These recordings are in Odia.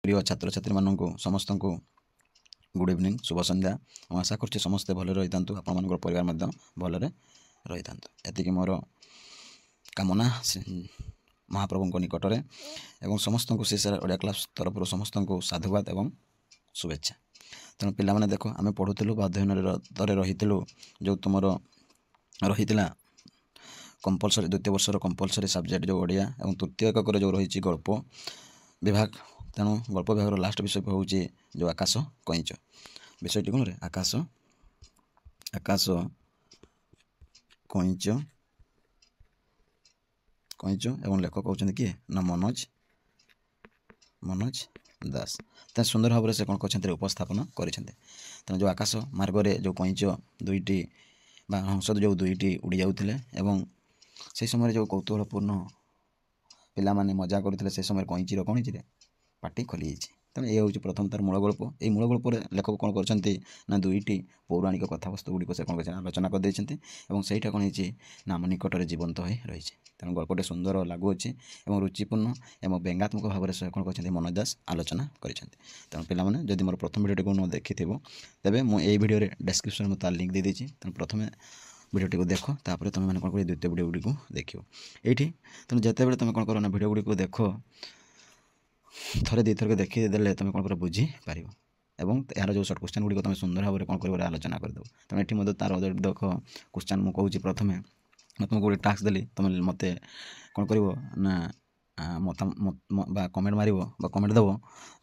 प्रिय छात्र छात्री मानक समस्त को गुड इवनिंग शुभ संध्या। आशा कर समस्ते भले रही था आपण परिवार भले रही था। एतिक मोर कामना महाप्रभु निकट में एवं समस्त को सी ओडिया क्लास तरफ समस्त को साधुवाद एवं शुभेच्छा। तेणु पिला देख आम पढ़ुलु अध्ययन रही जो तुम रही कंपलसरी द्वितीय वर्षर कंपलसरी सब्जेक्ट जो ओडिया और तृतीय एकक जो रही गल्प विभाग। तेणु गल्प विभाग लास्ट विषय हूँ जो आकाश कईच विषयटी कौन आकाश आकाश कईच कईच एवं लेखक कहते किए ना मनोज मनोज दास। तो सुंदर भाव से कौन कहते उपस्थापन करें। तेणु जो आकाश मार्ग जो कईच दुईटी हंस जो दुईटी उड़ी जाते एवं से समय जो कौतूहलपूर्ण पिला माने मजा करते से समय कईचीर कौन हो पार्टी खोली जाइए। तेणु ये हूँ प्रथम तार मूल गल्प। ये मूल गल्प लेखक कौन कर दुईटी पौराणिक कथावस्तु गुड़िक से कौन कर आलोचना कर सहीटा कौन हो नाम निकट में जीवंत हो रही। तेणु गल्पटे सुंदर लगुच और रुचिपूर्ण और व्यंगात्मक भाव में कौन कहते मनोज दास आलोचना कर। तेणु पिलाने जदि मोर प्रथम भिडियो को न देखि तेबे मुझे भिडियो डिस्क्रिप्शन में तार लिंक दे देती। तेणु प्रथम भिडियो को देख तापर तुम मैंने कौन कर द्वितीय भिडियो गुड़ी देख ये। तेणु जिते तुम कौन कर भिडियो गुड़ी देख थरे दी थर देखीदे तुम कौन कर बुझीपार एवं यार जो सर्ट क्वेश्चन गुड़ी तुम सुंदर भाव में कौन कर आलोचना करदेव। तेणु ये मतलब तार देख क्वेश्चन मुझे कहूँ प्रथम तुमको गोटे टास्क देली तुम मत कौन कर कमेंट मार कमेंट देव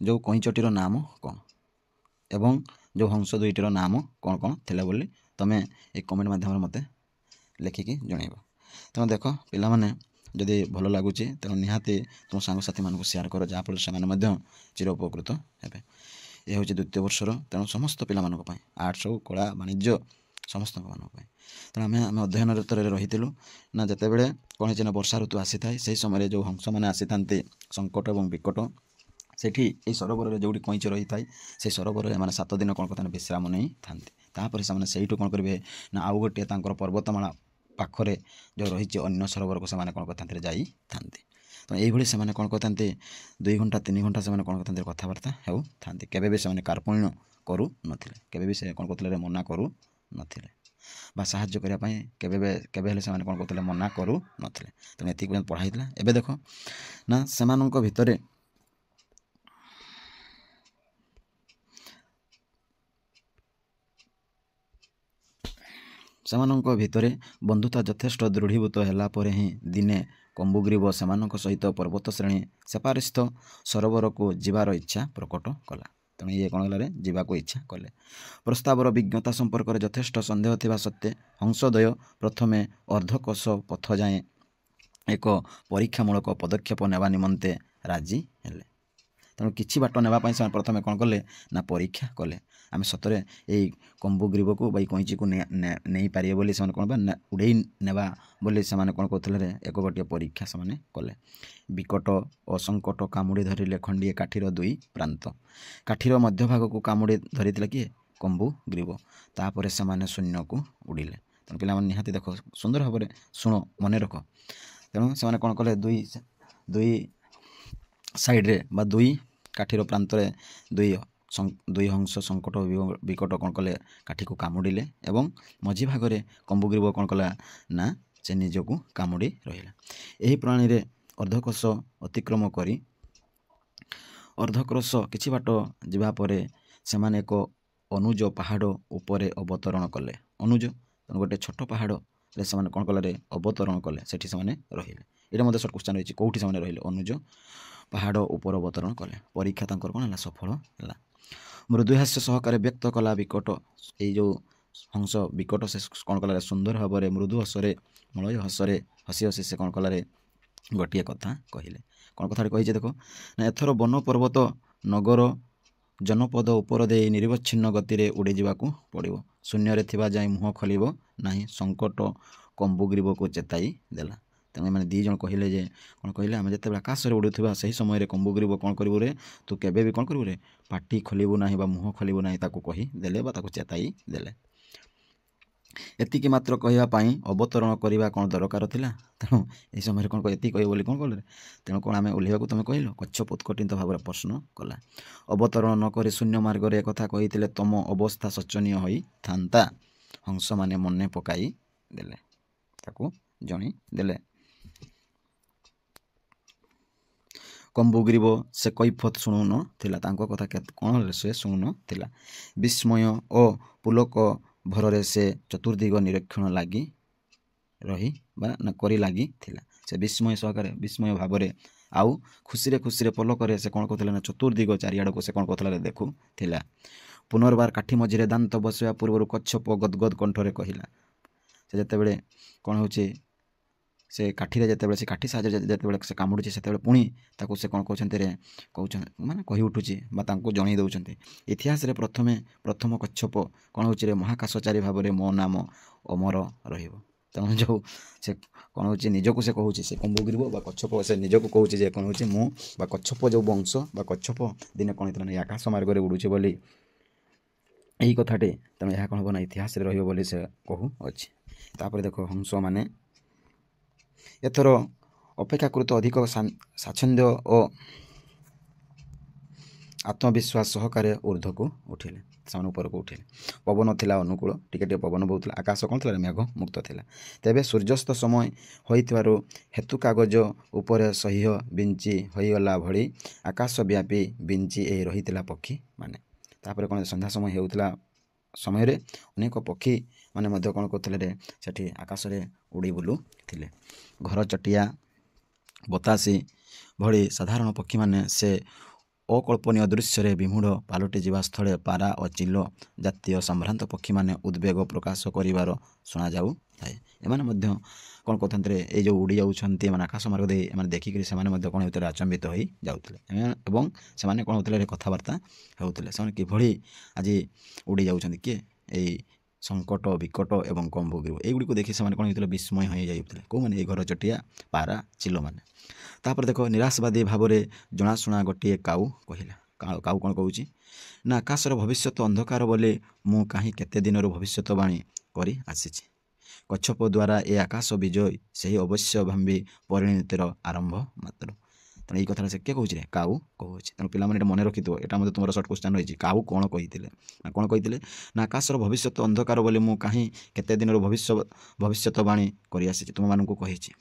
जो कईचटीर नाम कौन एवं जो हंस दुईटर नाम कौन कौन थिला बोली तुम ये कमेंट माध्यम मत लिखिकी जनइब। तेणु देख पिलाने जदि भल लगुच तेणु निहाती तुम सांगसाथी मानक शेयर कर जहाँफल से चिर उपकृत हे। यह हूँ द्वितीय वर्षर तेणु समस्त पिला आर्ट्स हो कला वाणिज्य समस्त मानक। तेणु आम अध्ययन रही ना जिते बड़े कौन है वर्षा ऋतु आसी था से समय जो हंस मैंने आसी था संकट और विकट से सरोवर जो कईच रही था से सरोवर में 7 दिन कौन कहते विश्राम नहीं था। से कौन करेंगे ना आउ गोटे पर्वतमाला पाखरे जो रही अन्य सरोवर को कौन कहते जाई था। तो ये से कौन कहते 2 घंटा 3 घंटा से कौन कहते कथबार्ता हो केबे भी से कार्पण्य करू नथिले केबे भी से कौन कहते मना करू नथिले बा साहाଯ୍य करने केबे से कौन कहते मना करू नथिले। तेणु एति पढ़ाई एबे देख ना सेमानंक भितरे सेमानंक भितरे बंधुता यथेष्ट दृढ़ीभूत है पर ही दिने कंबुग्रीव सेमानंक सहित पर्वत श्रेणी सेपारिस्थ सरोवर को जीवार इच्छा प्रकट कला। तेणु ये कौन कले जावाक इच्छा कले। प्रस्तावर विज्ञता संपर्क में यथेष्ट सन्देह थिबा सत्त्वे हंसद्वय प्रथमे अर्धकोश पथ जाए एक परीक्षामूलक पदक्षेप नेवा निमंते राजी हेले। तेणु किछि बाट नेबापी से प्रथमे कौन कले ना परीक्षा कले आम सतरे यही कंबुग्रीव को कईची को नहीं पारे बोली से कौन उड़े नेबा बोली से कौन कहते एक गोटे परीक्षा से कले। विकट असंकट कामुड़ी धरिले खंडीए काठीर 2 प्रांत काठीर मध्यभाग को कामुड़ी धरी किए कंबुग्रीव तापर से शून्य को उड़िले। तेणु पिला निहाती देख सुंदर भाव में शुण मन रख। तेणु से कौन कले दुई साइड्रे बा 2 काठीर प्रांत दुई हंस संकट विकट कौन कले काठी को कामुड़िले एवं मझी भागरे कंबुग्रीव कौन कला ना से निजको कामुड़ी रहिला। यही प्रणाली रे अर्धकोश अतिक्रम करी अर्धक्रोश किछि बाट जिबा परे सेमाने एक अनुज पहाड़ उपरे अवतरण कले। अनुज गोटे छोट पहाड़ रे सेमाने कौन कले अवतरण कले सेठी सेमाने रहिले। एटा मते शॉर्ट क्वेश्चन रही कोठी सेमाने रहिले अनुज पहाड़ उपर अवतरण कले। परीक्षा तांकर कौन है सफल है। मृदुहास्य सहकारे व्यक्त कला विकट ये जो हंस विकट से कौन कला सुंदर भाव में मृदु हसरे मलय हसरे हसी हसी से कौन कला गोटे कथा कहले। कौन कथा कही देख ना एथर वन पर्वत नगर जनपद उपर दे निरवच्छिन्न गति उड़ी जावाक पड़ो शून्य थिबा जाए मुह खोल ना संकट कंबुग्रीव को चेताई देला। तेणु मैंने 2 जन कहले जे कौन कहले आम जिते आकाश में उड़ुवा से समय कंबुग्रीव कौन करू रे तू केबे भी कौन करू रे पाटी खोलू ना मुह खोलू ना ताको कही देले बा ताको चेताई देले। ଏତିକି ମାତ୍ର କହିବା ପାଇଁ ଅବତରଣ କରିବା କ'ଣ ଦରକାର ଥିଲା? ତେଣୁ ଏହି ସମୟରେ କ'ଣ ଏତିକି କହିବ ବୋଲି କ'ଣ କଲେ? ତେଣୁ କ'ଣ ଆମେ ଓହ୍ଲାଇବାକୁ ତୁମେ କହିଲ? କଚ୍ଛପ ଉତ୍କଣ୍ଠିତ ଭାବରେ ପ୍ରଶ୍ନ କଲା। ଅବତରଣ ନ କରି ଶୂନ୍ୟ ମାର୍ଗରେ ଏକଥା କହିଥିଲେ ତୁମ ଅବସ୍ଥା ଶୋଚନୀୟ ହୋଇଥାନ୍ତା। ହଂସମାନେ ମନେ ପକାଇ ଦେଲେ, ତାକୁ ଜଣେଇ ଦେଲେ। କମ୍ବୁଗ୍ରୀବ ସେ କୈଫତ ଶୁଣୁନଥିଲା, ତାଙ୍କ କଥା କ'ଣ ସେ ଶୁଣୁନଥିଲା। ବିସ୍ମୟ ଓ ପୁଲକ ଭରରେ ସେ ଚତୁର୍ଦିଗ ନିରୀକ୍ଷଣ କରି ଲାଗିଥିଲା। ସେ ବିସ୍ମୟ ସହକାରେ, ବିସ୍ମୟ ଭାବରେ ଆଉ ଖୁସିରେ ପଲକରେ ସେ କ'ଣ କରୁଥିଲା ନା ଚତୁର୍ଦିଗ ଚାରିଆଡ଼କୁ ସେ କ'ଣ କରୁଥିଲା ଦେଖୁଥିଲା। ପୁନର୍ବାର କାଠି ମଝିରେ ଦାନ୍ତ ବସାଇବା ପୂର୍ବରୁ କଚ୍ଛପ ଗଦଗଦ କଣ୍ଠରେ କହିଲା। ସେ ଯେତେବେଳେ କ'ଣ ହେଉଛି, ସେ କାଠିରେ ଯେତେବେଳେ ସେ କାଠି ସାହାଯ୍ୟରେ ଯେତେବେଳେ ସେ କାମୁଡ଼ୁଛି ସେତେବେଳେ ପୁଣି ତାକୁ ସେ କ'ଣ କହୁଛନ୍ତି ମାନେ କହି ଉଠୁଛି ବା ତାଙ୍କୁ ଜଣେଇ ଦେଉଛନ୍ତି। ଇତିହାସରେ ପ୍ରଥମ କଚ୍ଛପ କ'ଣ ହେଉଛି ରେ ମହାକାଶଚାରୀ ଭାବରେ ମୋ ନାମ ଅମର ରହିବ। ତେଣୁ ଯେଉଁ ସେ କ'ଣ ହେଉଛି ନିଜକୁ ସେ କହୁଛି, ସେ କମ୍ବୁଗ୍ରୀବ ବା କଚ୍ଛପ ସେ ନିଜକୁ କହୁଛି ଯେ କ'ଣ ହେଉଛି ମୁଁ ବା କଚ୍ଛପ ଯେଉଁ ବଂଶ ବା କଚ୍ଛପ ଦିନେ କ'ଣ ହେଇଥିଲା ନା ଆକାଶ ମାର୍ଗରେ ଉଡ଼ୁଛି ବୋଲି ଏହି କଥାଟି, ତେଣୁ ଏହା କ'ଣ ହେବ ନା ଇତିହାସରେ ରହିବ ବୋଲି ସେ କହୁଅଛି। ତାପରେ ଦେଖ ହଂସମାନେ ଏଥର ଅପେକ୍ଷାକୃତ ଅଧିକ ସ୍ୱାଚ୍ଛନ୍ଦ୍ୟ ଓ ଆତ୍ମବିଶ୍ୱାସ ସହକାରେ ଉର୍ଦ୍ଧ୍ୱକୁ ଉଠିଲେ, ସେମାନେ ଉପରକୁ ଉଠିଲେ। ପବନ ଥିଲା ଅନୁକୂଳ, ଟିକେ ଟିକେ ପବନ ବହୁଥିଲା। ଆକାଶ କ'ଣ ଥିଲା? ମେଘ ମୁକ୍ତ ଥିଲା। ତେବେ ସୂର୍ଯ୍ୟାସ୍ତ ସମୟ ହୋଇଥିବାରୁ ହେତୁ କାଗଜ ଉପରେ ସହ୍ୟ ବିଞ୍ଚି ହୋଇଗଲା ଭଳି ଆକାଶ ବ୍ୟାପୀ ବିଞ୍ଚି ରହିଥିଲା ପକ୍ଷୀମାନେ। ତାପରେ କ'ଣ ସନ୍ଧ୍ୟା ସମୟ ହେଉଥିଲା ସମୟରେ ଅନେକ ପକ୍ଷୀମାନେ ମଧ୍ୟ କ'ଣ କରୁଥିଲେ ସେଠି ଆକାଶରେ ଉଡ଼ି ବୁଲୁଥିଲେ। ଘର ଚଟିଆ, ବତାସୀ ଭଳି ସାଧାରଣ ପକ୍ଷୀମାନେ ସେ ଅକଳ୍ପନୀୟ ଦୃଶ୍ୟରେ ବିମୂଢ଼ ପାଲଟି ଯିବା ସ୍ଥଳେ ପାରା ଓ ଚିଲ ଜାତୀୟ ସମ୍ଭ୍ରାନ୍ତ ପକ୍ଷୀମାନେ ଉଦ୍ବେଗ ପ୍ରକାଶ କରିବାର ଶୁଣାଯାଉଥାଏ। ଏମାନେ ମଧ୍ୟ କ'ଣ କରୁଛନ୍ତି, ଏଇ ଯେଉଁ ଉଡ଼ି ଯାଉଛନ୍ତି ଏମାନେ ଆକାଶ ମାର୍ଗ ଦେଇ, ଏମାନେ ଦେଖିକରି ସେମାନେ ମଧ୍ୟ କ'ଣ ହେଉଥିଲେ ଆଚମ୍ବିତ ହୋଇଯାଉଥିଲେ ଏବଂ ସେମାନେ କ'ଣ ହେଉଥିଲେ କଥାବାର୍ତ୍ତା ହେଉଥିଲେ। ସେମାନେ କିଭଳି ଆଜି ଉଡ଼ି ଯାଉଛନ୍ତି, କିଏ ଏଇ ସଙ୍କଟ, ବିକଟ ଏବଂ କମ୍ବୁଗ୍ରୀବ, ଏଇଗୁଡ଼ିକୁ ଦେଖି ସେମାନେ କ'ଣ ହେଉଥିଲେ ବିସ୍ମୟ ହୋଇଯାଉଥିଲେ। କେଉଁମାନେ? ଏଇ ଘର ଚଟିଆ, ପାରା, ଚିଲମାନେ। ତାପରେ ଦେଖ ନିରାଶବାଦୀ ଭାବରେ ଜଣାଶୁଣା ଗୋଟିଏ କାଉ କହିଲା। କାଉ କ'ଣ କହୁଛି ନା ଆକାଶର ଭବିଷ୍ୟତ ଅନ୍ଧକାର ବୋଲି ମୁଁ କାହିଁ କେତେ ଦିନରୁ ଭବିଷ୍ୟତବାଣୀ କରି ଆସିଛି। କଚ୍ଛପ ଦ୍ୱାରା ଏ ଆକାଶ ବିଜୟ ସେହି ଅବଶ୍ୟମ୍ଭାବୀ ପରିଣତିର ଆରମ୍ଭ ମାତ୍ର। ତେଣୁ ଏଇ କଥାଟା ସେ କିଏ କହୁଛି? କାଉ କହୁଛି। ତେଣୁ ପିଲାମାନେ ଏଇଟା ମନେ ରଖିଥିବ, ଏଇଟା ମଧ୍ୟ ତୁମର ସର୍ଟ କ୍ୱେଶ୍ଚନ୍ ରହିଛି। କାଉ କ'ଣ କହିଥିଲେ ନା କ'ଣ କହିଥିଲେ ନା ଆକାଶର ଭବିଷ୍ୟତ ଅନ୍ଧକାର ବୋଲି ମୁଁ କାହିଁ କେତେ ଦିନରୁ ଭବିଷ୍ୟତବାଣୀ କରି ଆସିଛି, ତୁମମାନଙ୍କୁ କହିଛି।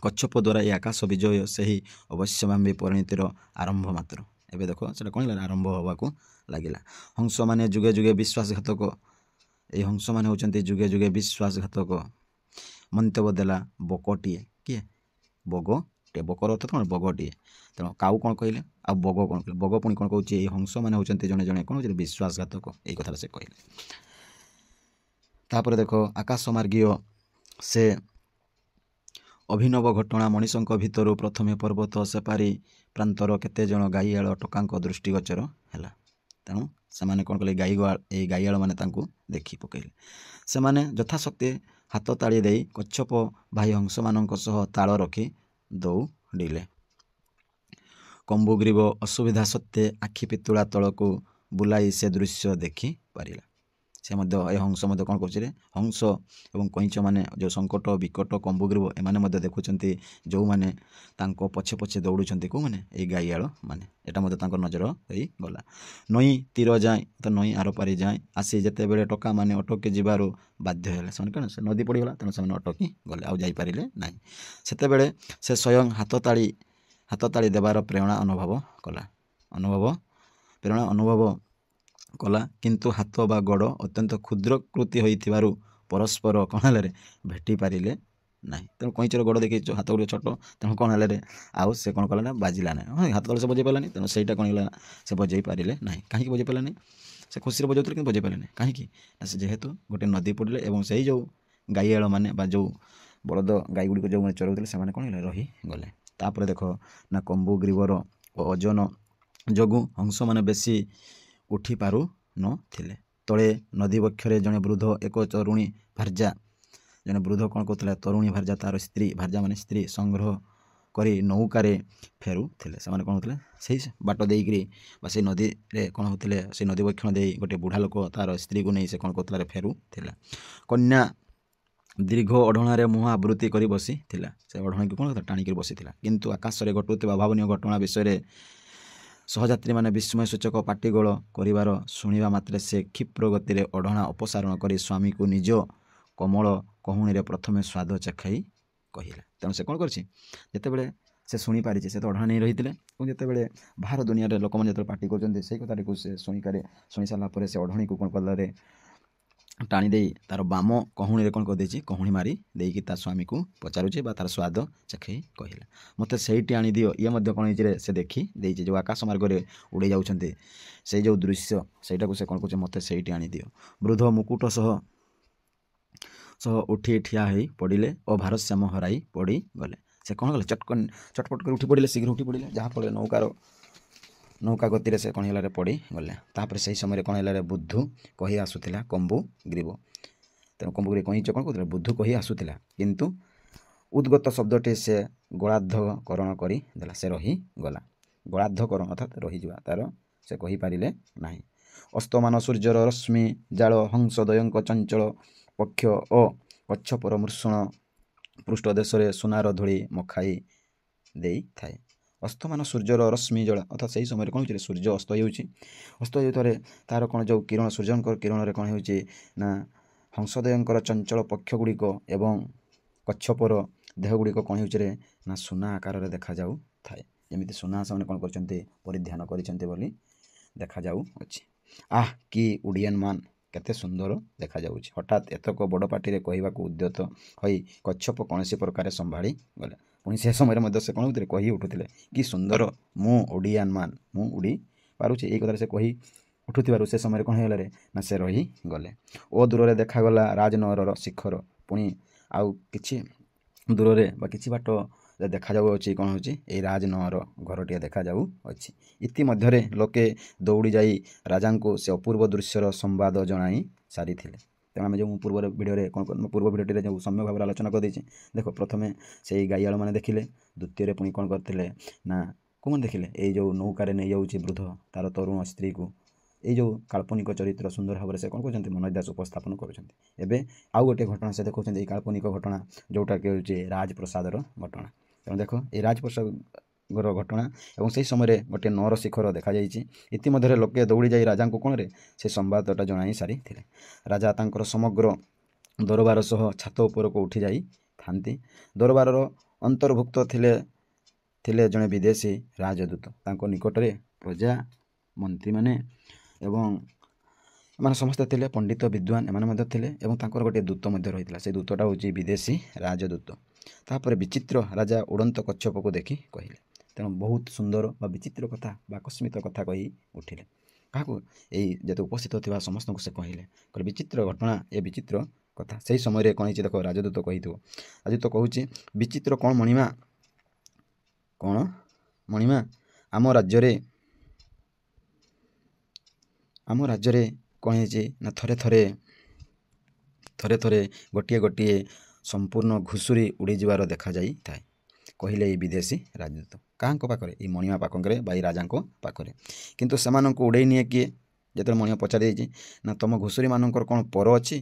କଚ୍ଛପ ଦ୍ୱାରା ଏ ଆକାଶ ବିଜୟ ସେହି ଅବଶ୍ୟମ୍ଭାବୀ ପରିଣତିର ଆରମ୍ଭ ମାତ୍ର। ଏବେ ଦେଖ ସେଟା କ'ଣ ହେଲା, ଆରମ୍ଭ ହେବାକୁ ଲାଗିଲା। ହଂସମାନେ ଯୁଗେ ଯୁଗେ ବିଶ୍ୱାସଘାତକ, ଏହି ହଂସମାନେ ହେଉଛନ୍ତି ଯୁଗେ ଯୁଗେ ବିଶ୍ୱାସଘାତକ ମନ୍ତବ୍ୟ ଦେଲା ବକଟିଏ। କିଏ? ବଗଟିଏ। ବକର ଅର୍ଥ କ'ଣ? ବଗଟିଏ। ତେଣୁ କାଉ କ'ଣ କହିଲେ ଆଉ ବଗ କ'ଣ କହିଲେ? ବଗ ପୁଣି କ'ଣ କହୁଛି? ଏହି ହଂସମାନେ ହେଉଛନ୍ତି ଜଣେ ଜଣେ କ'ଣ ହେଉଛି ବିଶ୍ୱାସଘାତକ, ଏଇ କଥାଟା ସେ କହିଲେ। ତାପରେ ଦେଖ ଆକାଶ ମାର୍ଗୀୟ ସେ ଅଭିନବ ଘଟଣା ମଣିଷଙ୍କ ଭିତରୁ ପ୍ରଥମେ ପର୍ବତ ସେପାରି ପ୍ରାନ୍ତର କେତେଜଣ ଗାଈଆଳ ଟୋକାଙ୍କ ଦୃଷ୍ଟିଗୋଚର ହେଲା। ତେଣୁ ସେମାନେ କ'ଣ କଲେ? ଏଇ ଗାଈଆଳମାନେ ତାଙ୍କୁ ଦେଖି ପକାଇଲେ। ସେମାନେ ଯଥାଶକ୍ତି ହାତ ତାଳି ଦେଇ କଚ୍ଛପ ଭାଇ ହଂସମାନଙ୍କ ସହ ତାଳ ରଖି ଦୌଡ଼ିଲେ। କମ୍ବୁଗ୍ରୀବ ଅସୁବିଧା ସତ୍ତ୍ୱେ ଆଖି ପିତୁଳା ତଳକୁ ବୁଲାଇ ସେ ଦୃଶ୍ୟ ଦେଖିପାରିଲା। ସେ ମଧ୍ୟ ଏ ହଂସ ମଧ୍ୟ କ'ଣ କରୁଛି ରେ? ହଂସ ଏବଂ କଇଁଚମାନେ ଯେଉଁ ସଙ୍କଟ, ବିକଟ, କମ୍ବୁଗ୍ରୀବ ଏମାନେ ମଧ୍ୟ ଦେଖୁଛନ୍ତି ଯେଉଁମାନେ ତାଙ୍କ ପଛେ ପଛେ ଦୌଡ଼ୁଛନ୍ତି। କେଉଁମାନେ? ଏଇ ଗାଈଆଳମାନେ। ଏଇଟା ମଧ୍ୟ ତାଙ୍କ ନଜର ହୋଇଗଲା। ନଈ ତୀର ଯାଏଁ ତ ନଈ ଆରପାରି ଯାଏଁ ଆସି ଯେତେବେଳେ ଟୋକାମାନେ ଅଟକି ଯିବାରୁ ବାଧ୍ୟ ହେଲେ, ସେମାନେ କ'ଣ ସେ ନଦୀ ପଡ଼ିଗଲା, ତେଣୁ ସେମାନେ ଅଟକି ଗଲେ, ଆଉ ଯାଇପାରିଲେ ନାହିଁ। ସେତେବେଳେ ସେ ସ୍ୱୟଂ ହାତତାଳି ଦେବାର ପ୍ରେରଣା ଅନୁଭବ କଲା। କିନ୍ତୁ ହାତ ବା ଗୋଡ଼ ଅତ୍ୟନ୍ତ କ୍ଷୁଦ୍ରକୃତି ହୋଇଥିବାରୁ ପରସ୍ପର କ'ଣ ହେଲେ ଭେଟି ପାରିଲେ ନାହିଁ। ତେଣୁ କଇଁଚର ଗୋଡ଼ ଦେଖି ହାତ ଗୁଡ଼ିକ ଛୋଟ, ତେଣୁ କ'ଣ ହେଲେ ଆଉ ସେ କ'ଣ କଲା ନା ବାଜିଲା ନାହିଁ। ହଁ ହାତ ତଳେ ସେ ବଜେଇ ପାରିଲାନି, ତେଣୁ ସେଇଟା କ'ଣ ହେଲା ସେ ବଜେଇ ପାରିଲେ ନାହିଁ। କାହିଁକି ବଜେଇ ପାରିଲେ ନାହିଁ? ସେ ଖୁସିରେ ବଜାଉଥିଲେ କିନ୍ତୁ ବଜେଇ ପାରିଲେ ନାହିଁ। କାହିଁକି ନା ସେ ଯେହେତୁ ଗୋଟେ ନଦୀ ପଡ଼ିଲେ ଏବଂ ସେଇ ଯେଉଁ ଗାଈଆଳମାନେ ବା ଯେଉଁ ବଳଦ ଗାଈ ଗୁଡ଼ିକ ଯେଉଁମାନେ ଚରାଉଥିଲେ ସେମାନେ କ'ଣ ହେଲେ ରହିଗଲେ। ତାପରେ ଦେଖ ନା କମ୍ବୁଗ୍ରୀବର ଓଜନ ଯୋଗୁଁ ହଂସମାନେ ବେଶୀ ଉଠି ପାରୁନଥିଲେ। ତଳେ ନଦୀ ବକ୍ଷରେ ଜଣେ ବୃଦ୍ଧ ଏକ ତରୁଣୀ ଭାର୍ଯ୍ୟା, ଜଣେ ବୃଦ୍ଧ କ'ଣ କରୁଥିଲା? ତରୁଣୀ ଭାର୍ଯ୍ୟା, ତା'ର ସ୍ତ୍ରୀ, ଭାର୍ଯ୍ୟା ମାନେ ସ୍ତ୍ରୀ ସଂଗ୍ରହ କରି ନୌକାରେ ଫେରୁଥିଲେ। ସେମାନେ କ'ଣ ହେଉଥିଲେ ସେଇ ବାଟ ଦେଇକରି ବା ସେଇ ନଦୀରେ କ'ଣ ହେଉଥିଲେ ସେଇ ନଦୀ ବକ୍ଷଣ ଦେଇ ଗୋଟେ ବୁଢ଼ା ଲୋକ ତା'ର ସ୍ତ୍ରୀକୁ ନେଇ ସେ କ'ଣ କରୁଥିଲା ଫେରୁଥିଲା। କନ୍ୟା ଦୀର୍ଘ ଓଢ଼ଣାରେ ମୁହଁ ଆବୃତ୍ତି କରି ବସିଥିଲା। ସେ ଓଢ଼ଣାକୁ କ'ଣ ଟାଣିକରି ବସିଥିଲା। କିନ୍ତୁ ଆକାଶରେ ଘଟୁଥିବା ଅଭାବନୀୟ ଘଟଣା ବିଷୟରେ ସହଯାତ୍ରୀମାନେ ବିସ୍ମୟ ସୂଚକ ପାଟିଗୋଳ କରିବାର ଶୁଣିବା ମାତ୍ରେ ସେ କ୍ଷିପ୍ର ଗତିରେ ଓଢ଼ଣା ଅପସାରଣ କରି ସ୍ୱାମୀକୁ ନିଜ କୋମଳ କହୁଣୀରେ ପ୍ରଥମେ ସ୍ୱାଦ ଚାଖାଇ କହିଲା। ତେଣୁ ସେ କ'ଣ କରିଛି, ଯେତେବେଳେ ସେ ଶୁଣିପାରିଛି, ସେ ତ ଓଢ଼ଣା ନେଇ ରହିଥିଲେ ଏବଂ ଯେତେବେଳେ ବାହାର ଦୁନିଆରେ ଲୋକମାନେ ଯେତେବେଳେ ପାଟି କରୁଛନ୍ତି ସେଇ କଥାଟିକୁ ସେ ଶୁଣି ସାରିଲା ପରେ ସେ ଓଢ଼ଣୀକୁ କ'ଣ କଲାରେ ଟାଣି ଦେଇ ତା'ର ବାମ କହୁଣୀରେ କ'ଣ କରିଦେଇଛି, କହୁଣୀ ମାରି ଦେଇକି ତା ସ୍ୱାମୀକୁ ପଚାରୁଛି ବା ତା'ର ସ୍ୱାଦ ଚାଖାଇ କହିଲା, ମୋତେ ସେଇଠି ଆଣିଦିଅ। ଇଏ ମଧ୍ୟ କ'ଣ ହେଇଛି ସେ ଦେଖି ଦେଇଛି, ଯେଉଁ ଆକାଶ ମାର୍ଗରେ ଉଡ଼େଇ ଯାଉଛନ୍ତି ସେଇ ଯେଉଁ ଦୃଶ୍ୟ ସେଇଟାକୁ ସେ କ'ଣ କରୁଛି, ମୋତେ ସେଇଠି ଆଣିଦିଅ। ବୃଦ୍ଧ ମୁକୁଟ ସହ ଉଠି ଠିଆ ହୋଇ ପଡ଼ିଲେ ଓ ଭାରସାମ୍ୟ ହରାଇ ପଡ଼ିଗଲେ। ସେ କ'ଣ କଲେ, ଚଟପଟ କରି ଉଠି ପଡ଼ିଲେ, ଶୀଘ୍ର ଉଠି ପଡ଼ିଲେ, ଯାହାଫଳରେ ନୌକା ଗତିରେ ସେ କ'ଣ ହେଲାରେ ପଡ଼ିଗଲେ। ତାପରେ ସେହି ସମୟରେ କ'ଣ ହେଲାରେ ବୁଦ୍ଧୁ କହି ଆସୁଥିଲା କମ୍ବୁଗ୍ରୀବ। ତେଣୁ କମ୍ବୁଗ୍ରୀବ କଇଁଚ କ'ଣ କହୁଥିଲା, ବୁଦ୍ଧୁ କହି ଆସୁଥିଲା, କିନ୍ତୁ ଉଦ୍ଗତ ଶବ୍ଦଟି ସେ ଗଳାର୍ଦ୍ଧକରଣ କରିଦେଲା। ସେ ରହିଗଲା। ଗଳାର୍ଦ୍ଧକରଣ ଅର୍ଥାତ୍ ରହିଯିବା, ତା'ର ସେ କହିପାରିଲେ ନାହିଁ। ଅସ୍ତମାନ ସୂର୍ଯ୍ୟର ରଶ୍ମି ଜାଳ ହଂସଦ୍ୱୟଙ୍କ ଚଞ୍ଚଳ ପକ୍ଷ ଓ କଚ୍ଛପର ମୃଷଣ ପୃଷ୍ଠ ଦେଶରେ ସୁନାର ଧୂଳି ମଖାଇ ଦେଇଥାଏ। ଅସ୍ତମାନ ସୂର୍ଯ୍ୟର ରଶ୍ମି ଜଳ ଅର୍ଥାତ୍ ସେହି ସମୟରେ କ'ଣ ହେଉଛି, ସୂର୍ଯ୍ୟ ଅସ୍ତ ହେଉଛି। ଅସ୍ତ ହେଉଥିବାରେ ତା'ର କ'ଣ ଯେଉଁ କିରଣ, ସୂର୍ଯ୍ୟଙ୍କର କିରଣରେ କ'ଣ ହେଉଛି ନା ହଂସଦ୍ୱୟଙ୍କର ଚଞ୍ଚଳ ପକ୍ଷ ଗୁଡ଼ିକ ଏବଂ କଚ୍ଛପର ଦେହ ଗୁଡ଼ିକ କ'ଣ ହେଉଛି ନା ସୁନା ଆକାରରେ ଦେଖାଯାଉଥାଏ। ଯେମିତି ସୁନା ସେମାନେ କ'ଣ କରିଛନ୍ତି, ପରିଧାନ କରିଛନ୍ତି ବୋଲି ଦେଖାଯାଉଅଛି। ଆଃ କି ଉଡିୟମାନ, କେତେ ସୁନ୍ଦର ଦେଖାଯାଉଛି। ହଠାତ୍ ଏତକ ବଡ଼ ପାଟିରେ କହିବାକୁ ଉଦ୍ୟତ ହୋଇ କଚ୍ଛପ କୌଣସି ପ୍ରକାରେ ସମ୍ଭାଳି ଗଲେ। ପୁଣି ସେ ସମୟରେ ମଧ୍ୟ ସେ କ'ଣ ହେଉଥିଲେ, କହି ଉଠୁଥିଲେ, କି ସୁନ୍ଦର, ମୁଁ ଉଡିୟାନମାନ, ମୁଁ ଉଡ଼ି ପାରୁଛି। ଏଇ କଥାରେ ସେ କହି ଉଠୁଥିବାରୁ ସେ ସମୟରେ କ'ଣ ହେଇଗଲା ନା ସେ ରହିଗଲେ। ଓ ଦୂରରେ ଦେଖାଗଲା ରାଜନଅରର ଶିଖର। ପୁଣି ଆଉ କିଛି ଦୂରରେ ବା କିଛି ବାଟ ଦେଖାଯାଉଅଛି କ'ଣ ହେଉଛି, ଏଇ ରାଜନଅର ଘରଟିଏ ଦେଖାଯାଉଅଛି। ଇତିମଧ୍ୟରେ ଲୋକେ ଦୌଡ଼ି ଯାଇ ରାଜାଙ୍କୁ ସେ ଅପୂର୍ବ ଦୃଶ୍ୟର ସମ୍ବାଦ ଜଣାଇ ସାରିଥିଲେ। ତେଣୁ ଆମେ ଯେଉଁ ପୂର୍ବ ଭିଡ଼ିଓଟିରେ ଯେଉଁ ସମ୍ୟକ ଭାବରେ ଆଲୋଚନା କରିଦେଇଛି, ଦେଖ ପ୍ରଥମେ ସେଇ ଗାଈଆଳମାନେ ଦେଖିଲେ, ଦ୍ୱିତୀୟରେ ପୁଣି କ'ଣ କରିଥିଲେ ନା କ'ଣ ଦେଖିଲେ, ଏଇ ଯେଉଁ ନୌକାରେ ନେଇଯାଉଛି ବୃଦ୍ଧ ତା'ର ତରୁଣ ସ୍ତ୍ରୀକୁ। ଏଇ ଯେଉଁ କାଳ୍ପନିକ ଚରିତ୍ର ସୁନ୍ଦର ଭାବରେ ସେ କ'ଣ କରୁଛନ୍ତି, ମନୋଜ ଦାସ ଉପସ୍ଥାପନ କରୁଛନ୍ତି। ଏବେ ଆଉ ଗୋଟିଏ ଘଟଣା ସେ ଦେଖାଉଛନ୍ତି, ଏଇ କାଳ୍ପନିକ ଘଟଣା ଯେଉଁଟାକି ହେଉଛି ରାଜପ୍ରସାଦର ଘଟଣା। ତେଣୁ ଦେଖ ଏଇ ରାଜପ୍ରସାଦର ଘଟଣା ଏବଂ ସେହି ସମୟରେ ଗୋଟିଏ ନଅର ଶିଖର ଦେଖାଯାଇଛି। ଇତିମଧ୍ୟରେ ଲୋକେ ଦୌଡ଼ି ଯାଇ ରାଜାଙ୍କୁ କୋଣରେ ସେ ସମ୍ବାଦଟା ଜଣାଇ ସାରିଥିଲେ। ରାଜା ତାଙ୍କର ସମଗ୍ର ଦରବାର ସହ ଛାତ ଉପରକୁ ଉଠି ଯାଇଥାନ୍ତି। ଦରବାରର ଅନ୍ତର୍ଭୁକ୍ତ ଥିଲେ ଜଣେ ବିଦେଶୀ ରାଜଦୂତ। ତାଙ୍କ ନିକଟରେ ପ୍ରଜା, ମନ୍ତ୍ରୀମାନେ ଏବଂ ଏମାନେ ସମସ୍ତେ ଥିଲେ, ପଣ୍ଡିତ ବିଦ୍ୱାନ ଏମାନେ ମଧ୍ୟ ଥିଲେ ଏବଂ ତାଙ୍କର ଗୋଟିଏ ଦୂତ ମଧ୍ୟ ରହିଥିଲା। ସେ ଦୂତଟା ହେଉଛି ବିଦେଶୀ ରାଜଦୂତ। ତାପରେ ବିଚିତ୍ର ରାଜା ଉଡ଼ନ୍ତ କଚ୍ଛପକୁ ଦେଖି କହିଲେ। ତେଣୁ ବହୁତ ସୁନ୍ଦର ବା ବିଚିତ୍ର କଥା ବା ଆକସ୍ମିକ କଥା କହି ଉଠିଲେ। କାହାକୁ, ଏଇ ଯେତେ ଉପସ୍ଥିତ ଥିବା ସମସ୍ତଙ୍କୁ ସେ କହିଲେ ବିଚିତ୍ର ଘଟଣା, ଏ ବିଚିତ୍ର କଥା। ସେହି ସମୟରେ କ'ଣ ହେଇଛି ଦେଖ, ରାଜଦୂତ କହିଥିବ। ରାଜଦୂତ କହୁଛି, ବିଚିତ୍ର କ'ଣ ମଣିମା, କ'ଣ ମଣିମା, ଆମ ରାଜ୍ୟରେ କ'ଣ ହେଇଛି ନା ଥରେ ଥରେ ଗୋଟିଏ ସମ୍ପୂର୍ଣ୍ଣ ଘୁଷୁରୀ ଉଡ଼ିଯିବାର ଦେଖାଯାଇଥାଏ। କହିଲେ ଏଇ ବିଦେଶୀ ରାଜଦୂତ। କାହାଙ୍କ ପାଖରେ, ଏଇ ମଣିମା ପାଖରେ ବା ଏଇ ରାଜାଙ୍କ ପାଖରେ। କିନ୍ତୁ ସେମାନଙ୍କୁ ଉଡ଼େଇ ନିଏ କିଏ? ଯେତେବେଳେ ମଣିମା ପଚାରି ଦେଇଛି ନା ତମ ଘୁଷୁରୀମାନଙ୍କର କ'ଣ ପର ଅଛି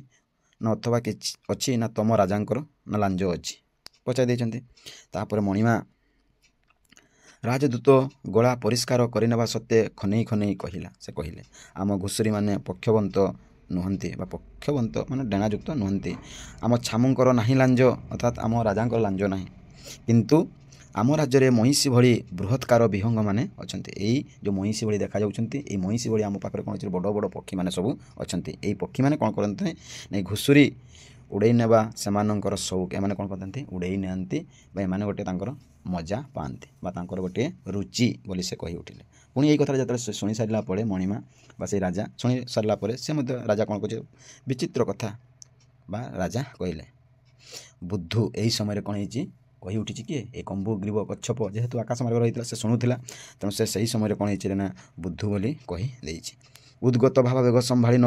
ନା ଅଥବା କିଛି ଅଛି ନା ତମ ରାଜାଙ୍କର ନା ଲାଞ୍ଜ ଅଛି, ପଚାରି ଦେଇଛନ୍ତି। ତାପରେ ମଣିମା ରାଜଦୂତ ଗଳା ପରିଷ୍କାର କରିନେବା ସତ୍ତ୍ୱେ ଖନେଇ କହିଲା। ସେ କହିଲେ, ଆମ ଘୁଷୁରୀମାନେ ପକ୍ଷବନ୍ତ ନୁହନ୍ତି ବା ପକ୍ଷବନ୍ତ ମାନେ ଡେଣାଯୁକ୍ତ ନୁହନ୍ତି। ଆମ ଛାମୁଙ୍କର ନାହିଁ ଲାଞ୍ଜ, ଅର୍ଥାତ୍ ଆମ ରାଜାଙ୍କର ଲାଞ୍ଜ ନାହିଁ। କିନ୍ତୁ ଆମ ରାଜ୍ୟରେ ମଇଁଷି ଭଳି ବୃହତ୍କାର ବିହଙ୍ଗମାନେ ଅଛନ୍ତି। ଏଇ ଯେଉଁ ମଇଁଷି ଭଳି ଦେଖାଯାଉଛନ୍ତି, ଏଇ ମଇଁଷି ଭଳି ଆମ ପାଖରେ କ'ଣ ଅଛି, ବଡ଼ ବଡ଼ ପକ୍ଷୀମାନେ ସବୁ ଅଛନ୍ତି। ଏଇ ପକ୍ଷୀମାନେ କ'ଣ କରନ୍ତି ନା ଘୁଷୁରୀ ଉଡ଼େଇ ନେବା ସେମାନଙ୍କର ସଉକ। ଏମାନେ କ'ଣ କରିଥାନ୍ତି, ଉଡ଼େଇ ନିଅନ୍ତି ବା ଏମାନେ ଗୋଟିଏ ତାଙ୍କର ମଜା ପାଆନ୍ତି ବା ତାଙ୍କର ଗୋଟିଏ ରୁଚି ବୋଲି ସେ କହି ଉଠିଲେ। ପୁଣି ଏଇ କଥାଟା ଯେତେବେଳେ ଶୁଣି ସାରିଲା ପରେ ମଣିମା ବା ସେଇ ରାଜା ଶୁଣି ସାରିଲା ପରେ ସେ ମଧ୍ୟ ରାଜା କ'ଣ କରୁଛି, ବିଚିତ୍ର କଥା ବା ରାଜା କହିଲେ। ବୁଦ୍ଧୁ ଏହି ସମୟରେ କ'ଣ ହେଇଛି, କହି ଉଠିଛି କିଏ, ଏ କମ୍ବୁଗ୍ରୀବ କଚ୍ଛପ ଯେହେତୁ ଆକାଶ ମାର୍ଗ ରହିଥିଲା ସେ ଶୁଣୁଥିଲା। ତେଣୁ ସେ ସେହି ସମୟରେ କ'ଣ ହେଇଛି ନା ବୁଦ୍ଧୁ ବୋଲି କହି ଦେଇଛି। ଉଦ୍ଗତ ଭାବାବେଗ ସମ୍ଭାଳି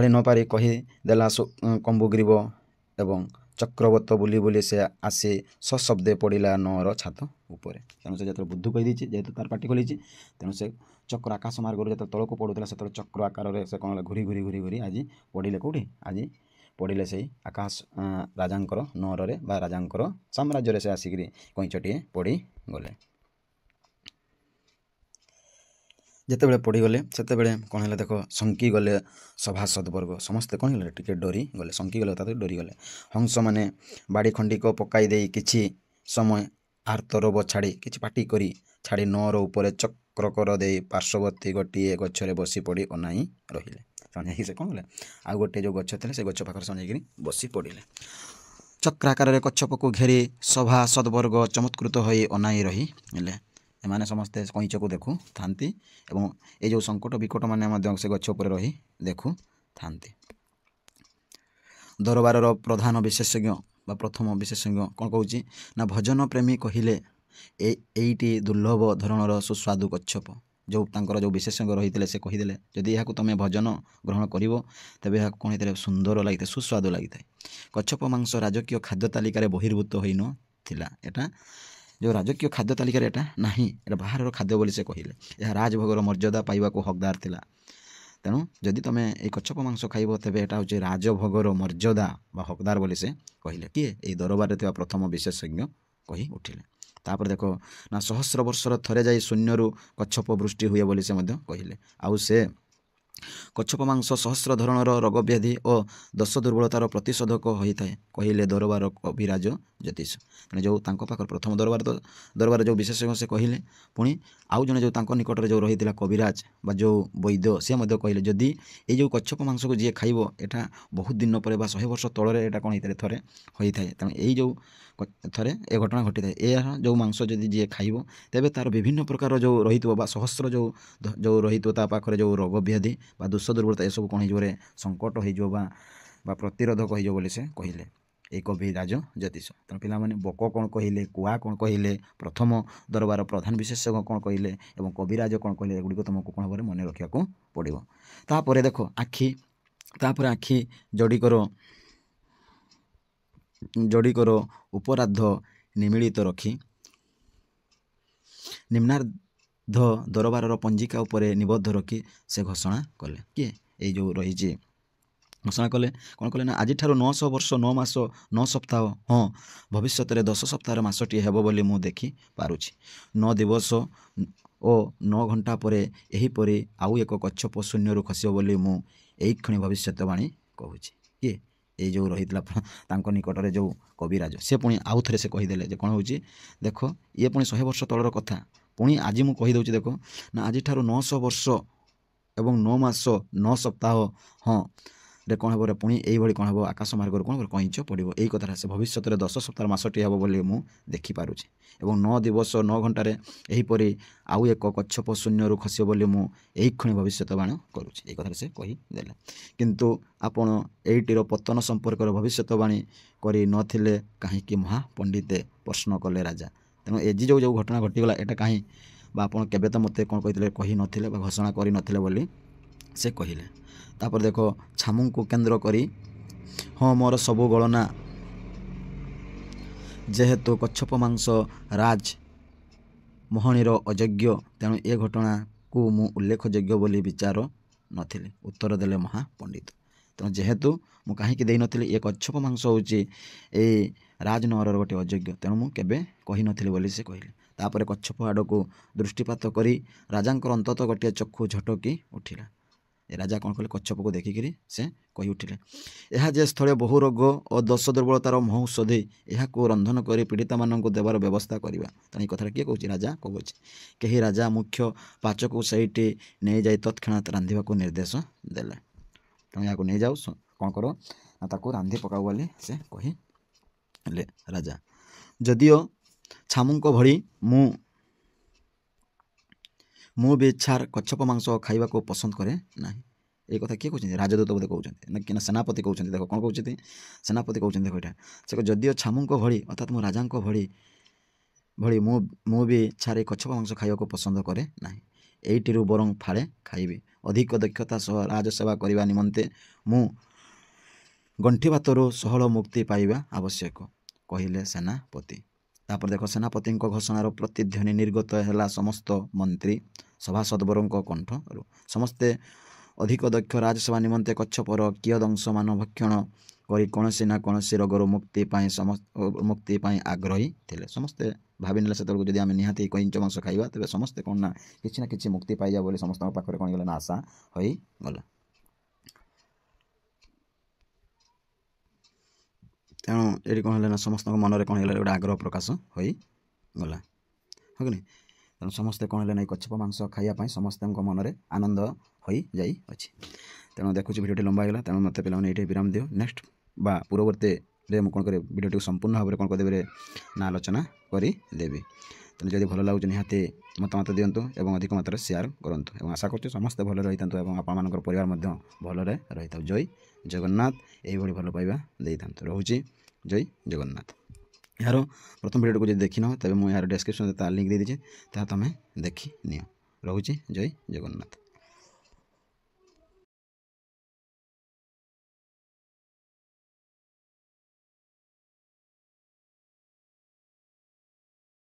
ନ ପାରି କହିଦେଲା କମ୍ବୁଗ୍ରୀବ ଏବଂ ଚକ୍ରବତ ବୁଲି ବୁଲି ସେ ଆସି ସଶବ୍ଦେ ପଡ଼ିଲା ନଅର ଛାତ ଉପରେ। ତେଣୁ ସେ ଯେତେବେଳେ ବୁଦ୍ଧୁ କହିଦେଇଛି, ଯେହେତୁ ତାର ପାଟି ଖୋଲିଛି, ତେଣୁ ସେ ଚକ୍ର ଆକାଶ ମାର୍ଗରୁ ଯେତେବେଳେ ତଳକୁ ପଡ଼ୁଥିଲା ସେତେବେଳେ ଚକ୍ର ଆକାରରେ ସେ କ'ଣ ହେଲା, ଘୁରି ଘୁରି ଘୁରି ଘୁରି ଆଜି ପଡ଼ିଲେ କେଉଁଠି, ଆଜି ପଡ଼ିଲେ ସେଇ ଆକାଶ ରାଜାଙ୍କର ନଅରରେ ବା ରାଜାଙ୍କର ସାମ୍ରାଜ୍ୟରେ ସେ ଆସିକିରି କଇଁଚଟିଏ ପଡ଼ିଗଲେ। ଯେତେବେଳେ ପଡ଼ିଗଲେ ସେତେବେଳେ କ'ଣ ହେଲା ଦେଖ, ଶଙ୍କି ଗଲେ ସଭାସଦ ବର୍ଗ, ସମସ୍ତେ କ'ଣ ହେଲେ ଟିକେ ଡରିଗଲେ, ଶଙ୍କି ଗଲେ ତାକୁ ଡରିଗଲେ। ହଂସମାନେ ବାଡ଼ି ଖଣ୍ଡିକ ପକାଇ ଦେଇ କିଛି ସମୟ ଆର୍ତ୍ତରବ ଛାଡ଼ି, କିଛି ପାଟି କରି ଛାଡ଼ି ନଅର ଉପରେ ଚକ୍ରକର ଦେଇ ପାର୍ଶ୍ୱବର୍ତ୍ତୀ ଗୋଟିଏ ଗଛରେ ବସି ପଡ଼ି ଅନାଇ ରହିଲେ। ସେମାନେ ଯାଇକି ସେ କ'ଣ କଲେ, ଆଉ ଗୋଟିଏ ଯେଉଁ ଗଛ ଥିଲେ ସେ ଗଛ ପାଖରେ ସେମାନେ ଯାଇକିରି ବସି ପଡ଼ିଲେ। ଚକ୍ରାକାରରେ କଚ୍ଛପକୁ ଘେରି ସଭାସଦବର୍ଗ ଚମତ୍କୃତ ହୋଇ ଅନାଇ ରହିଲେ। ଏମାନେ ସମସ୍ତେ କଇଁଚକୁ ଦେଖୁଥାନ୍ତି ଏବଂ ଏ ଯେଉଁ ସଙ୍କଟ ବିକଟ ମାନେ ମଧ୍ୟ ସେ ଗଛ ଉପରେ ରହି ଦେଖୁଥାନ୍ତି। ଦରବାରର ପ୍ରଧାନ ବିଶେଷଜ୍ଞ ବା ପ୍ରଥମ ବିଶେଷଜ୍ଞ କ'ଣ କହୁଛି ନା, ଭଜନ ପ୍ରେମୀ କହିଲେ ଏଇଟି ଦୁର୍ଲଭ ଧରଣର ସୁସ୍ୱାଦୁ କଚ୍ଛପ। ଯେଉଁ ତାଙ୍କର ଯେଉଁ ବିଶେଷଜ୍ଞ ରହିଥିଲେ ସେ କହିଦେଲେ, ଯଦି ଏହାକୁ ତୁମେ ଭଜନ ଗ୍ରହଣ କରିବ ତେବେ ଏହାକୁ କ'ଣ ହେଇଥିଲେ, ସୁନ୍ଦର ଲାଗିଥାଏ, ସୁସ୍ୱାଦୁ ଲାଗିଥାଏ। କଚ୍ଛପ ମାଂସ ରାଜକୀୟ ଖାଦ୍ୟ ତାଲିକାରେ ବହିର୍ଭୂତ ହୋଇନଥିଲା। ଏଟା ଯେଉଁ ରାଜକୀୟ ଖାଦ୍ୟ ତାଲିକାରେ ଏଟା ନାହିଁ, ଏଟା ବାହାରର ଖାଦ୍ୟ ବୋଲି ସେ କହିଲେ। ଏହା ରାଜଭୋଗର ମର୍ଯ୍ୟାଦା ପାଇବାକୁ ହକଦାର ଥିଲା। ତେଣୁ ଯଦି ତୁମେ ଏଇ କଚ୍ଛପ ମାଂସ ଖାଇବ ତେବେ ଏଟା ହେଉଛି ରାଜଭୋଗର ମର୍ଯ୍ୟାଦା ବା ହକଦାର ବୋଲି ସେ କହିଲେ। କିଏ? ଏଇ ଦରବାରରେ ଥିବା ପ୍ରଥମ ବିଶେଷଜ୍ଞ କହି ଉଠିଲେ। ତାପରେ ଦେଖ ନା, ସହସ୍ର ବର୍ଷର ଥରେ ଯାଇ ଶୂନ୍ୟରୁ କଚ୍ଛପ ବୃଷ୍ଟି ହୁଏ ବୋଲି ସେ ମଧ୍ୟ କହିଲେ। ଆଉ ସେ କଚ୍ଛପ ମାଂସ ସହସ୍ର ଧରଣର ରୋଗ ବ୍ୟାଧି ଓ ଦୋଷ ଦୁର୍ବଳତାର ପ୍ରତିଷେଧକ ହୋଇଥାଏ କହିଲେ ଦରବାର କବିରାଜ ଜ୍ୟୋତିଷ। ତେଣୁ ଯେଉଁ ତାଙ୍କ ପାଖରେ ପ୍ରଥମ ଦରବାର ଯେଉଁ ବିଶେଷଜ୍ଞ ସେ କହିଲେ, ପୁଣି ଆଉ ଜଣେ ଯେଉଁ ତାଙ୍କ ନିକଟରେ ଯେଉଁ ରହିଥିଲା କବିରାଜ ବା ଯେଉଁ ବୈଦ୍ୟ, ସେ ମଧ୍ୟ କହିଲେ ଯଦି ଏଇ ଯେଉଁ କଚ୍ଛପ ମାଂସକୁ ଯିଏ ଖାଇବ ଏଟା ବହୁତ ଦିନ ପରେ ବା 100 ବର୍ଷ ତଳରେ ଏଟା କ'ଣ ହେଇଥାଏ, ଥରେ ହୋଇଥାଏ। ତେଣୁ ଏଇ ଯେଉଁ ଥରେ ଏ ଘଟଣା ଘଟିଥାଏ, ଏହା ଯେଉଁ ମାଂସ ଯଦି ଯିଏ ଖାଇବ ତେବେ ତାର ବିଭିନ୍ନ ପ୍ରକାର ଯେଉଁ ରହିଥିବ ବା ସହସ୍ର ଯେଉଁ ରହିଥିବ ତା ପାଖରେ ଯେଉଁ ରୋଗ ବ୍ୟାଧି ବା ଦୋଷ ଦୁର୍ବଳତା ଏସବୁ କ'ଣ ହେଇଯିବରେ ସଙ୍କଟ ହେଇଯିବ ବା ପ୍ରତିରୋଧକ ହେଇଯିବ ବୋଲି ସେ କହିଲେ, ଏଇ କବିରାଜ ଜ୍ୟୋତିଷ। ତେଣୁ ପିଲାମାନେ ବକ କ'ଣ କହିଲେ, କୁଆ କ'ଣ କହିଲେ, ପ୍ରଥମ ଦରବାର ପ୍ରଧାନ ବିଶେଷଜ୍ଞ କ'ଣ କହିଲେ ଏବଂ କବିରାଜ କ'ଣ କହିଲେ, ଏଗୁଡ଼ିକ ତୁମକୁ କ'ଣ ଭାବରେ ମନେ ରଖିବାକୁ ପଡ଼ିବ। ତାପରେ ଦେଖ ଆଖି ଯୋଡ଼ିକର ଉପରାଧ ନିମିଳିତ ରଖି ନିମ୍ନାର୍ଦ୍ଧ ଦରବାରର ପଞ୍ଜିକା ଉପରେ ନିବଦ୍ଧ ରଖି ସେ ଘୋଷଣା କଲେ। କିଏ? ଏଇ ଯେଉଁ ରହିଛି ଘୋଷଣା କଲେ, କ'ଣ କଲେ ନା, ଆଜିଠାରୁ 900 ବର୍ଷ 9 ମାସ 9 ସପ୍ତାହ, ହଁ ଭବିଷ୍ୟତରେ 10 ସପ୍ତାହର ମାସଟିଏ ହେବ ବୋଲି ମୁଁ ଦେଖିପାରୁଛି। 9 ଦିବସ ଓ 9 ଘଣ୍ଟା ପରେ ଏହିପରି ଆଉ ଏକ କଚ୍ଛପ ଶୂନ୍ୟରୁ ଖସିବ ବୋଲି ମୁଁ ଏଇକ୍ଷଣି ଭବିଷ୍ୟତବାଣୀ କହୁଛି। କିଏ? ଏଇ ଯେଉଁ ରହିଥିଲା ତାଙ୍କ ନିକଟରେ ଯେଉଁ କବିରାଜ, ସେ ପୁଣି ଆଉ ଥରେ ସେ କହିଦେଲେ ଯେ କ'ଣ ହେଉଛି ଦେଖ, ଇଏ ପୁଣି 100 ବର୍ଷ ତଳର କଥା, ପୁଣି ଆଜି ମୁଁ କହିଦେଉଛି ଦେଖ ନା, ଆଜିଠାରୁ 900 ବର୍ଷ ଏବଂ 9 ମାସ 9 ସପ୍ତାହ ହଁ ରେ କ'ଣ ହେବ, ପୁଣି ଏଇଭଳି କ'ଣ ହେବ, ଆକାଶ ମାର୍ଗରୁ କ'ଣ କଇଁଚ ପଡ଼ିବ। ଏଇ କଥାଟା ସେ ଭବିଷ୍ୟତରେ 10 ସପ୍ତାହ ମାସଟି ହେବ ବୋଲି ମୁଁ ଦେଖିପାରୁଛି ଏବଂ 9 ଦିବସ 9 ଘଣ୍ଟାରେ ଏହିପରି ଆଉ ଏକ କଚ୍ଛପ ଶୂନ୍ୟରୁ ଖସିବ ବୋଲି ମୁଁ ଏଇକ୍ଷଣି ଭବିଷ୍ୟତବାଣୀ କରୁଛି। ଏଇ କଥାରେ ସେ କହିଦେଲେ। କିନ୍ତୁ ଆପଣ ଏଇଟିର ପତନ ସମ୍ପର୍କରେ ଭବିଷ୍ୟତବାଣୀ କରି ନଥିଲେ କାହିଁକି ମହାପଣ୍ଡିତେ ପ୍ରଶ୍ନ କଲେ ରାଜା। ତେଣୁ ଆଜି ଯେଉଁ ଘଟଣା ଘଟିଗଲା ଏଇଟା କାହିଁ ବା ଆପଣ କେବେ ତ ମୋତେ କ'ଣ କହିଥିଲେ, କହିନଥିଲେ ବା ଘୋଷଣା କରିନଥିଲେ ବୋଲି ସେ କହିଲେ। ତାପରେ ଦେଖ, ଛାମୁଙ୍କୁ କେନ୍ଦ୍ର କରି ହଁ ମୋର ସବୁ ଗଣନା, ଯେହେତୁ କଚ୍ଛପ ମାଂସ ରାଜ ମୋହନୀର ଅଯୋଗ୍ୟ ତେଣୁ ଏ ଘଟଣାକୁ ମୁଁ ଉଲ୍ଲେଖଯୋଗ୍ୟ ବୋଲି ବିଚାର ନଥିଲି, ଉତ୍ତର ଦେଲେ ମହାପଣ୍ଡିତ। ତେଣୁ ଯେହେତୁ ମୁଁ କାହିଁକି ଦେଇନଥିଲି, ଏ କଚ୍ଛପ ମାଂସ ହେଉଛି ଏଇ ରାଜନଅରର ଗୋଟିଏ ଅଯୋଗ୍ୟ, ତେଣୁ ମୁଁ କେବେ କହିନଥିଲି ବୋଲି ସେ କହିଲେ। ତାପରେ କଚ୍ଛପ ଆଡ଼କୁ ଦୃଷ୍ଟିପାତ କରି ରାଜାଙ୍କର ଅନ୍ତତଃ ଗୋଟିଏ ଚକ୍ଷୁ ଝଟକି ଉଠିଲା। ଏ ରାଜା କ'ଣ କଲେ, କଚ୍ଛପକୁ ଦେଖିକିରି ସେ କହି ଉଠିଲେ, ଏହା ଯେ ସ୍ଥଳେ ବହୁ ରୋଗ ଓ ଦୋଷ ଦୁର୍ବଳତାର ମହୌଷଧି, ଏହାକୁ ରନ୍ଧନ କରି ପୀଡ଼ିତାମାନଙ୍କୁ ଦେବାର ବ୍ୟବସ୍ଥା କରିବା। ତେଣୁ ଏ କଥାଟା କିଏ କହୁଛି? ରାଜା କହୁଛି। କେହି ରାଜା ମୁଖ୍ୟ ପାଚକୁ ସେଇଠି ନେଇଯାଇ ତତ୍କ୍ଷଣାତ୍ ରାନ୍ଧିବାକୁ ନିର୍ଦ୍ଦେଶ ଦେଲେ। ତେଣୁ ଏହାକୁ ନେଇଯାଉ, କ'ଣ କର ନା, ତାକୁ ରାନ୍ଧି ପକାଉ ବୋଲି ସେ କହିଲେ ରାଜା। ଯଦିଓ ଛାମୁଙ୍କ ଭଳି ମୁଁ ବି ଛାର କଚ୍ଛପ ମାଂସ ଖାଇବାକୁ ପସନ୍ଦ କରେ ନାହିଁ। ଏଇ କଥା କିଏ କହୁଛନ୍ତି? ରାଜଦୂତ ବୋଧେ କହୁଛନ୍ତି ନା ସେନାପତି କହୁଛନ୍ତି। ଦେଖ କ'ଣ କହୁଛନ୍ତି, ସେନାପତି କହୁଛନ୍ତି। ଦେଖ ଏଇଟା ସେ ଯଦିଓ ଛାମୁଙ୍କ ଭଳି ଅର୍ଥାତ୍ ମୁଁ ରାଜାଙ୍କ ଭଳି ମୁଁ ବି ଛାର ଏଇ କଚ୍ଛପ ମାଂସ ଖାଇବାକୁ ପସନ୍ଦ କରେ ନାହିଁ। ଏଇଟିରୁ ବରଂ ଫାଳେ ଖାଇବି। ଅଧିକ ଦକ୍ଷତା ସହ ରାଜସେବା କରିବା ନିମନ୍ତେ ମୁଁ ଗଣ୍ଠି ବାତରୁ ଷୋହଳ ମୁକ୍ତି ପାଇବା ଆବଶ୍ୟକ କହିଲେ ସେନାପତି। ତାପରେ ଦେଖ ସେନାପତିଙ୍କ ଘୋଷଣାର ପ୍ରତିଧ୍ୱନି ନିର୍ଗତ ହେଲା ସମସ୍ତ ମନ୍ତ୍ରୀ ସଭାସଦବରଙ୍କ କଣ୍ଠରୁ। ସମସ୍ତେ ଅଧିକ ଦକ୍ଷ ରାଜସେବା ନିମନ୍ତେ କଚ୍ଛପର କିୟଦଂଶମାନ ଭକ୍ଷଣ କରି କୌଣସି ନା କୌଣସି ରୋଗରୁ ମୁକ୍ତି ପାଇଁ ଆଗ୍ରହୀ ଥିଲେ। ସମସ୍ତେ ଭାବିନେଲେ ସେତେବେଳକୁ ଯଦି ଆମେ ନିହାତି କଇଁଚ ମାଂସ ଖାଇବା ତେବେ ସମସ୍ତେ କ'ଣ ନା କିଛି ମୁକ୍ତି ପାଇଯିବା ବୋଲି ସମସ୍ତଙ୍କ ପାଖରେ କ'ଣ ହେଇଗଲା ନା ଆଶା ହୋଇଗଲା। ତେଣୁ ଏଠି କ'ଣ ହେଲା ନା ସମସ୍ତଙ୍କ ମନରେ କ'ଣ ହେଇଗଲା ଗୋଟେ ଆଗ୍ରହ ପ୍ରକାଶ ହୋଇଗଲା, ହଁ କି ନାହିଁ। ତେଣୁ ସମସ୍ତେ କ'ଣ ହେଲେ ନାହିଁ କଚ୍ଛପ ମାଂସ ଖାଇବା ପାଇଁ ସମସ୍ତଙ୍କ ମନରେ ଆନନ୍ଦ ହୋଇଯାଇଅଛି। ତେଣୁ ଦେଖୁଛି ଭିଡ଼ିଓଟି ଲମ୍ବା ହେଇଗଲା, ତେଣୁ ମୋତେ ପିଲାମାନେ ଏଇଠି ବିରାମ ଦିଅ। ନେକ୍ସଟ ବା ପୂର୍ବବର୍ତ୍ତୀରେ ମୁଁ କ'ଣ କରିବି ଭିଡ଼ିଓଟିକୁ ସମ୍ପୂର୍ଣ୍ଣ ଭାବରେ କ'ଣ କରିଦେବି ନା ଆଲୋଚନା କରିଦେବି। ତେଣୁ ଯଦି ଭଲ ଲାଗୁଛି ନିହାତି ମତାମତ ଦିଅନ୍ତୁ ଏବଂ ଅଧିକ ମାତ୍ରାରେ ସେୟାର କରନ୍ତୁ ଏବଂ ଆଶା କରୁଛୁ ସମସ୍ତେ ଭଲରେ ରହିଥାନ୍ତୁ ଏବଂ ଆପଣମାନଙ୍କର ପରିବାର ମଧ୍ୟ ଭଲରେ ରହିଥାଉ। ଜୟ ଜଗନ୍ନାଥ। ଏଇଭଳି ଭଲ ପାଇବା ଦେଇଥାନ୍ତୁ। ରହୁଛି। ଜୟ ଜଗନ୍ନାଥ। ଏହାର ପ୍ରଥମ ଭିଡ଼ିଓଟିକୁ ଯଦି ଦେଖିନ ତେବେ ମୁଁ ଏହାର ଡେସ୍କ୍ରିପ୍ସନରେ ତା ଲିଙ୍କ୍ ଦେଇଦେଇଛି, ତାହା ତୁମେ ଦେଖିନିଅ। ରହୁଛି। ଜୟ ଜଗନ୍ନାଥ।